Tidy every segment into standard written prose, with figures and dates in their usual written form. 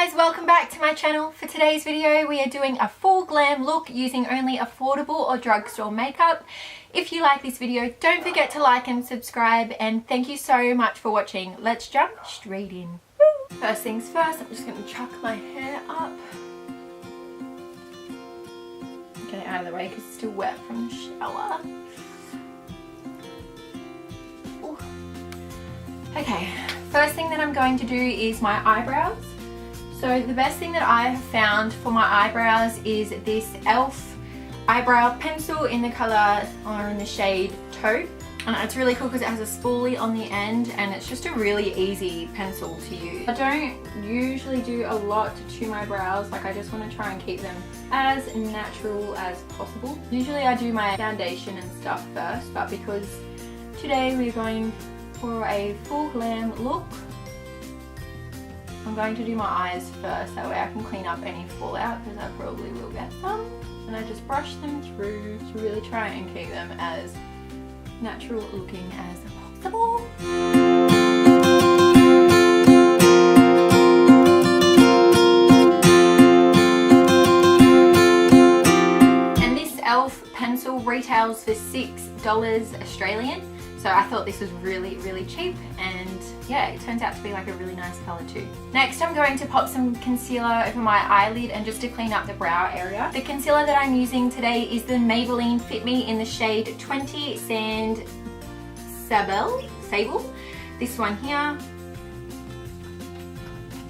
guys, welcome back to my channel. For today's video we are doing a full glam look using only affordable or drugstore makeup. If you like this video, don't forget to like and subscribe, and thank you so much for watching. Let's jump straight in. Woo! First things first, I'm just going to chuck my hair up. Get it out of the way because it's still wet from the shower. Ooh. Okay, first thing that I'm going to do is my eyebrows. So the best thing that I have found for my eyebrows is this e.l.f. eyebrow pencil in the colour or in the shade Taupe. And it's really cool because it has a spoolie on the end and it's just a really easy pencil to use. I don't usually do a lot to my brows, like I just want to try and keep them as natural as possible. Usually I do my foundation and stuff first, but because today we're going for a full glam look, I'm going to do my eyes first, that way I can clean up any fallout because I probably will get some. And I just brush them through to really try and keep them as natural looking as possible. And this e.l.f. pencil retails for $6 Australian. So I thought this was really cheap, and yeah, it turns out to be like a really nice colour too. Next I'm going to pop some concealer over my eyelid and just to clean up the brow area. The concealer that I'm using today is the Maybelline Fit Me in the shade 20 Sand Sable. This one here.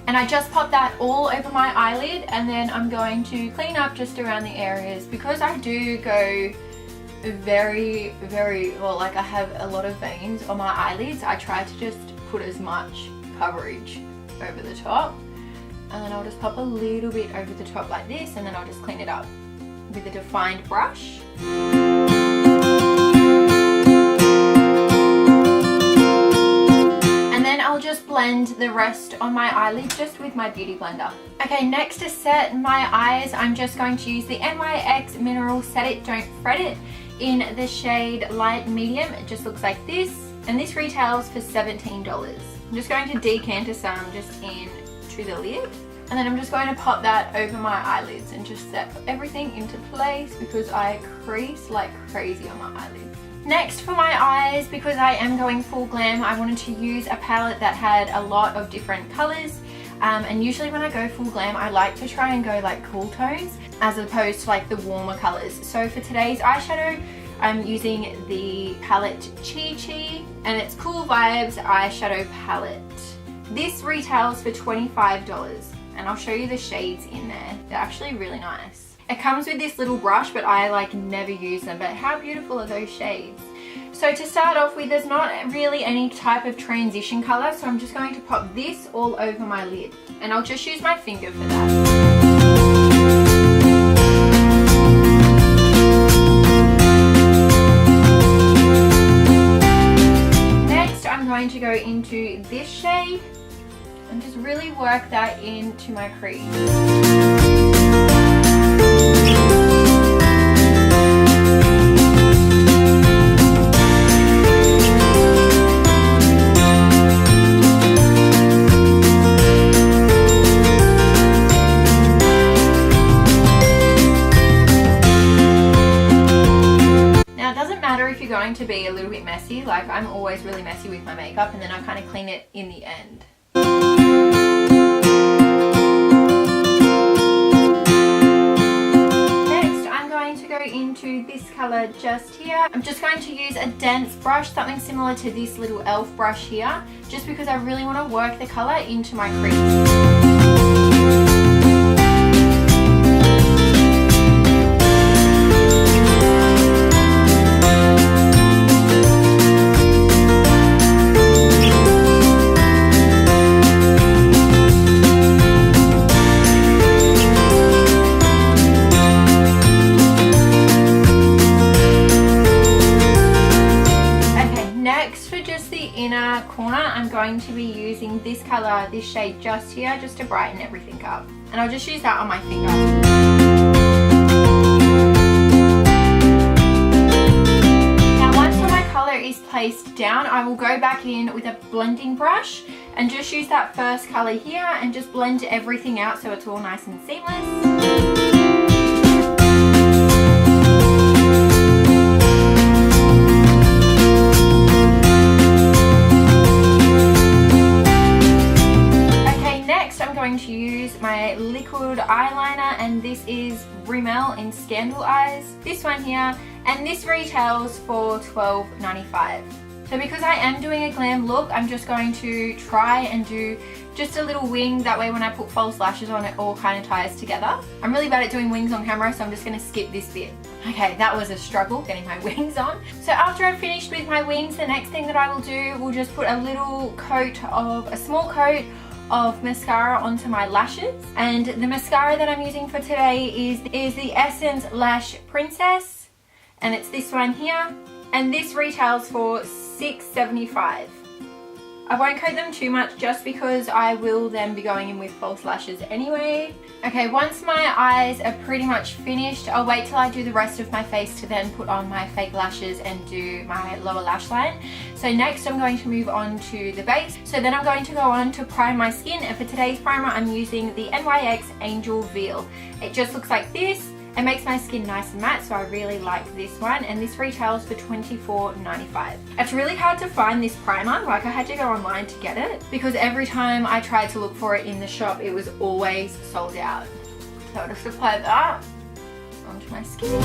And I just popped that all over my eyelid, and then I'm going to clean up just around the areas because I do go very well, like I have a lot of veins on my eyelids. I try to just put as much coverage over the top, and then I'll just pop a little bit over the top like this, and then I'll just clean it up with a defined brush. And then I'll just blend the rest on my eyelid just with my beauty blender. Okay, next to set my eyes, I'm just going to use the NYX Mineral Set It Don't Fret It in the shade light medium. It just looks like this, and this retails for $17. I'm just going to decanter some just into the lid, and then I'm just going to pop that over my eyelids and just set everything into place because I crease like crazy on my eyelids. Next for my eyes, because I am going full glam, I wanted to use a palette that had a lot of different colours. And usually when I go full glam, I like to try and go like cool tones as opposed to like the warmer colours. So for today's eyeshadow, I'm using the palette ChiChi, and it's Cool Vibes eyeshadow palette. This retails for $25, and I'll show you the shades in there. They're actually really nice. It comes with this little brush, but I like never use them, but how beautiful are those shades? So to start off with, there's not really any type of transition colour, so I'm just going to pop this all over my lid, and I'll just use my finger for that. Next I'm going to go into this shade and just really work that into my crease. Going to be a little bit messy, like I'm always really messy with my makeup, and then I kind of clean it in the end. Next I'm going to go into this colour just here. I'm just going to use a dense brush, something similar to this little e.l.f. brush here, just because I really want to work the colour into my crease. Corner, I'm going to be using this colour, this shade just here, just to brighten everything up, and I'll just use that on my finger. Now once all my colour color is placed down, I will go back in with a blending brush and just use that first color here and just blend everything out so it's all nice and seamless. To use my liquid eyeliner, and this is Rimmel in Scandal Eyes, this one here, and this retails for $12.95. So because I am doing a glam look, I'm just going to try and do just a little wing, that way when I put false lashes on it all kind of ties together. I'm really bad at doing wings on camera, so I'm just going to skip this bit. Okay, that was a struggle getting my wings on. So after I've finished with my wings, the next thing that I will do will just put a small coat of mascara onto my lashes, and the mascara that I'm using for today is the Essence Lash Princess, and it's this one here, and this retails for $6.75. I won't coat them too much just because I will then be going in with false lashes anyway. Okay, once my eyes are pretty much finished, I'll wait till I do the rest of my face to then put on my fake lashes and do my lower lash line. So next I'm going to move on to the base. So then I'm going to go on to prime my skin, and for today's primer I'm using the NYX Angel Viel. It just looks like this. It makes my skin nice and matte, so I really like this one, and this retails for $24.95. It's really hard to find this primer, like I had to go online to get it, because every time I tried to look for it in the shop, it was always sold out. So I'll just apply that onto my skin.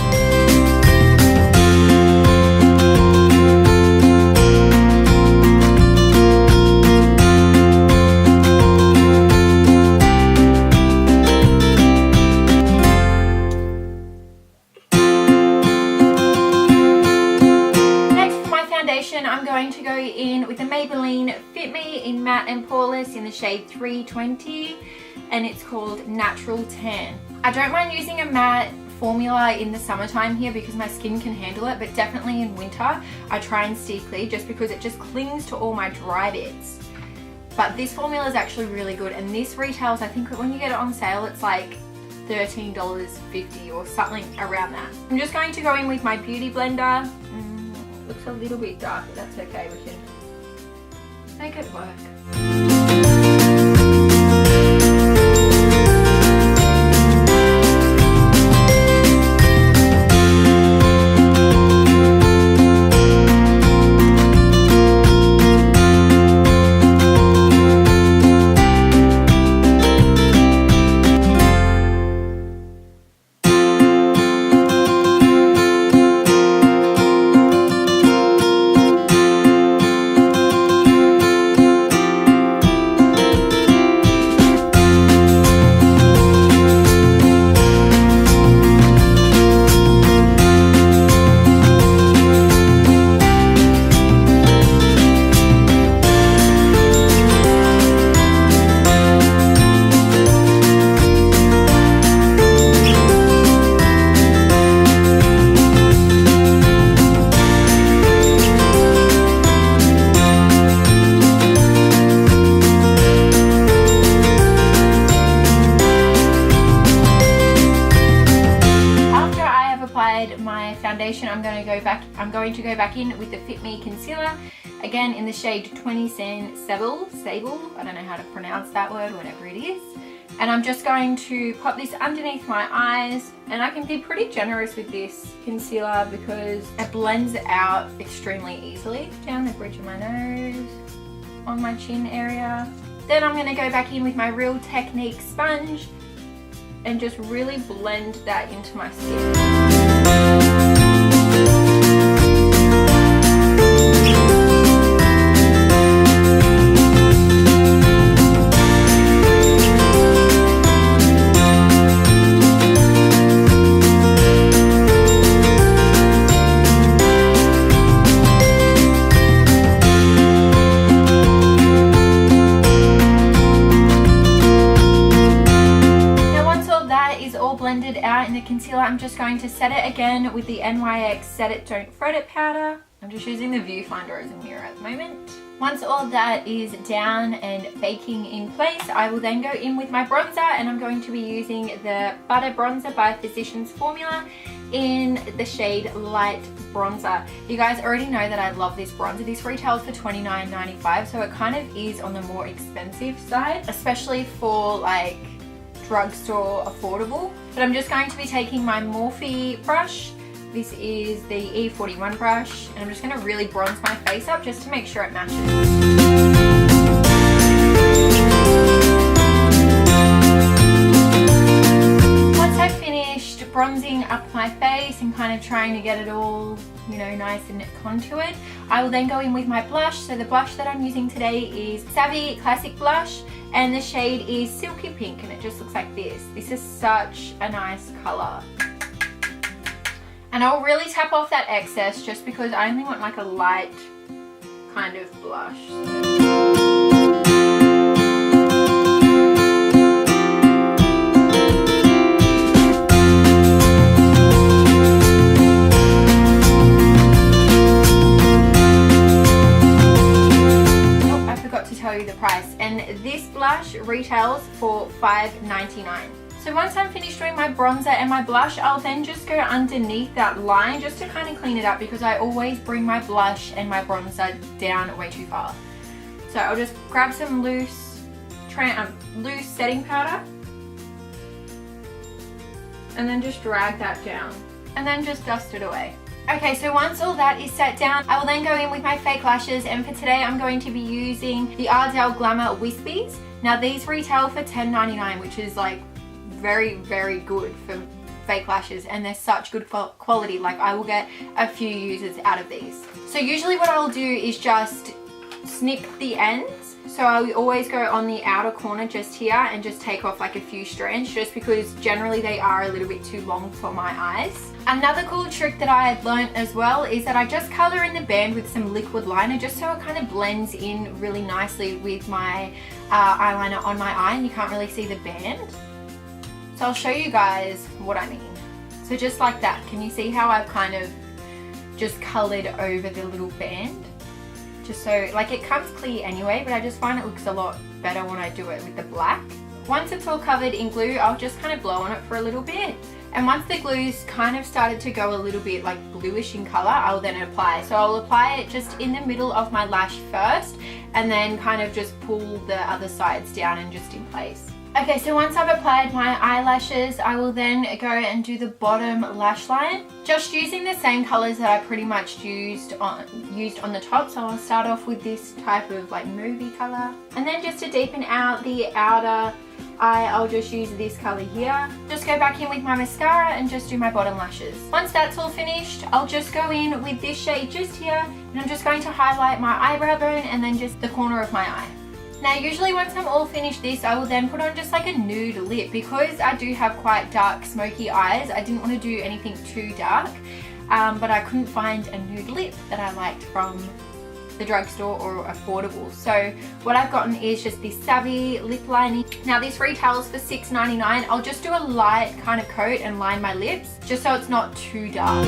I'm going to go in with the Maybelline Fit Me in Matte and Powerless in the shade 320, and it's called Natural Tan. I don't mind using a matte formula in the summertime here because my skin can handle it, but definitely in winter I try and steer clear just because it just clings to all my dry bits. But this formula is actually really good, and this retails, I think when you get it on sale, it's like $13.50 or something around that. I'm just going to go in with my beauty blender. Looks a little bit dark, but that's okay, we can make it work. I'm going to go back in with the Fit Me concealer, again in the shade 20 Sable, I don't know how to pronounce that word, whatever it is. And I'm just going to pop this underneath my eyes, and I can be pretty generous with this concealer because it blends out extremely easily. Down the bridge of my nose, on my chin area. Then I'm going to go back in with my Real Technique sponge and just really blend that into my skin. Blended out in the concealer, I'm just going to set it again with the NYX Set It Don't Fret It powder. I'm just using the viewfinder as a mirror at the moment. Once all of that is down and baking in place, I will then go in with my bronzer, and I'm going to be using the Butter Bronzer by Physicians Formula in the shade Light Bronzer. You guys already know that I love this bronzer. This retails for $29.95, so it kind of is on the more expensive side, especially for like drugstore affordable. But I'm just going to be taking my Morphe brush. This is the E41 brush, and I'm just going to really bronze my face up just to make sure it matches. Once I've finished bronzing up my face and kind of trying to get it all, you know, nice and contoured, I will then go in with my blush. So the blush that I'm using today is Savvy Classic Blush, and the shade is Silky Pink, and it just looks like this. This is such a nice color. And I'll really tap off that excess just because I only want like a light kind of blush. Oh, I forgot to tell you the price. And this blush retails for $5.99. So once I'm finished doing my bronzer and my blush, I'll then just go underneath that line just to kind of clean it up, because I always bring my blush and my bronzer down way too far. So I'll just grab some loose setting powder and then just drag that down and then just dust it away. Okay, so once all that is set down, I will then go in with my fake lashes, and for today I'm going to be using the Ardell Glamour Wispies. Now these retail for $10.99, which is like very, very good for fake lashes, and they're such good quality. Like I will get a few uses out of these. So usually what I'll do is just snip the ends. So I always go on the outer corner just here and just take off like a few strands, just because generally they are a little bit too long for my eyes. Another cool trick that I had learnt as well is that I just colour in the band with some liquid liner, just so it kind of blends in really nicely with my eyeliner on my eye, and you can't really see the band. So I'll show you guys what I mean. So just like that, can you see how I've kind of just coloured over the little band? Just so, like, it comes clear anyway, but I just find it looks a lot better when I do it with the black. Once it's all covered in glue, I'll just kind of blow on it for a little bit. And once the glue's kind of started to go a little bit like bluish in colour, I'll then apply. So I'll apply it just in the middle of my lash first, and then kind of just pull the other sides down and just in place. Okay, so once I've applied my eyelashes, I will then go and do the bottom lash line, just using the same colours that I pretty much used on the top. So I'll start off with this type of like movie colour, and then just to deepen out the outer eye, I'll just use this colour here. Just go back in with my mascara and just do my bottom lashes. Once that's all finished, I'll just go in with this shade just here, and I'm just going to highlight my eyebrow bone and then just the corner of my eye. Now usually once I'm all finished this, I will then put on just like a nude lip, because I do have quite dark smoky eyes. I didn't want to do anything too dark, but I couldn't find a nude lip that I liked from the drugstore or affordable. So what I've gotten is just this Savvy lip lining. Now this retails for $6.99. I'll just do a light kind of coat and line my lips just so it's not too dark.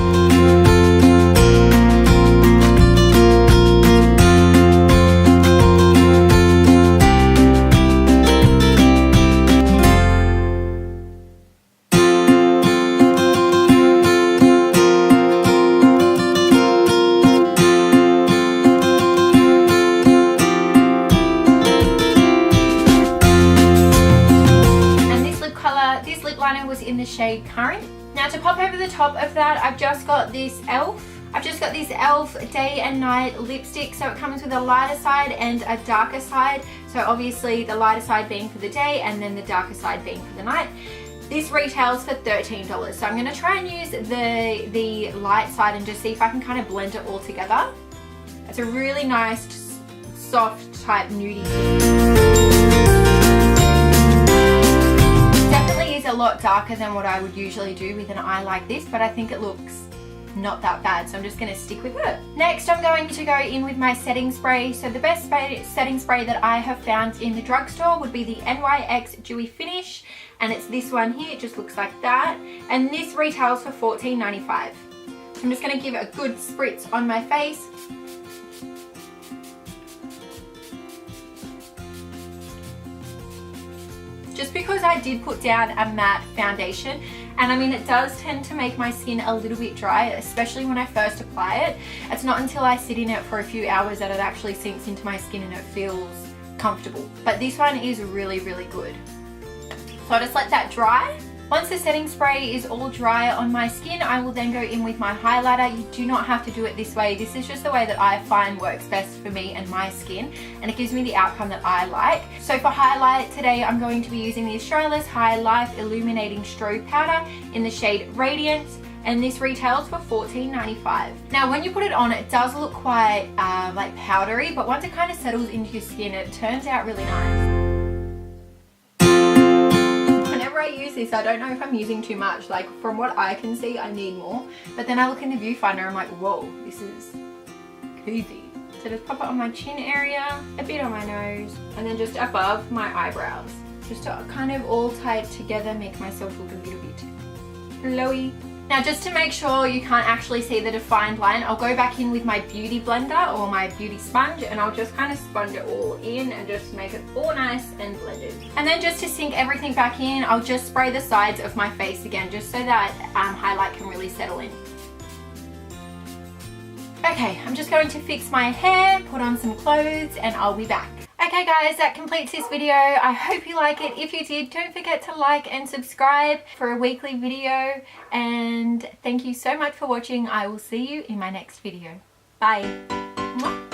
Was in the shade Currant. Now to pop over the top of that, I've just got this e.l.f. Day and Night lipstick. So it comes with a lighter side and a darker side. So obviously the lighter side being for the day and then the darker side being for the night. This retails for $13. So I'm going to try and use the light side and just see if I can kind of blend it all together. It's a really nice soft type nudie. A lot darker than what I would usually do with an eye like this, but I think it looks not that bad, so I'm just going to stick with it. Next I'm going to go in with my setting spray. So the best setting spray that I have found in the drugstore would be the NYX Dewy Finish, and it's this one here. It just looks like that, and this retails for $14.95. I'm just going to give it a good spritz on my face. Just because I did put down a matte foundation, and I mean it does tend to make my skin a little bit dry, especially when I first apply it. It's not until I sit in it for a few hours that it actually sinks into my skin and it feels comfortable. But this one is really, really good. So I'll just let that dry. Once the setting spray is all dry on my skin, I will then go in with my highlighter. You do not have to do it this way. This is just the way that I find works best for me and my skin, and it gives me the outcome that I like. So for highlight today, I'm going to be using the Australis High Life Illuminating Strobe Powder in the shade Radiance, and this retails for $14.95. Now when you put it on, it does look quite like powdery, but once it kind of settles into your skin, it turns out really nice. I use this, I don't know if I'm using too much. Like from what I can see, I need more, but then I look in the viewfinder, I'm like, whoa, this is crazy. So just pop it on my chin area, a bit on my nose, and then just above my eyebrows, just to kind of all tie it together, make myself look a little bit glowy. Now just to make sure you can't actually see the defined line, I'll go back in with my beauty blender or my beauty sponge, and I'll just kind of sponge it all in and just make it all nice and blended. And then just to sink everything back in, I'll just spray the sides of my face again, just so that highlight can really settle in. Okay, I'm just going to fix my hair, put on some clothes, and I'll be back. Okay guys, that completes this video. I hope you like it. If you did, don't forget to like and subscribe for a weekly video. And thank you so much for watching. I will see you in my next video. Bye. Mwah.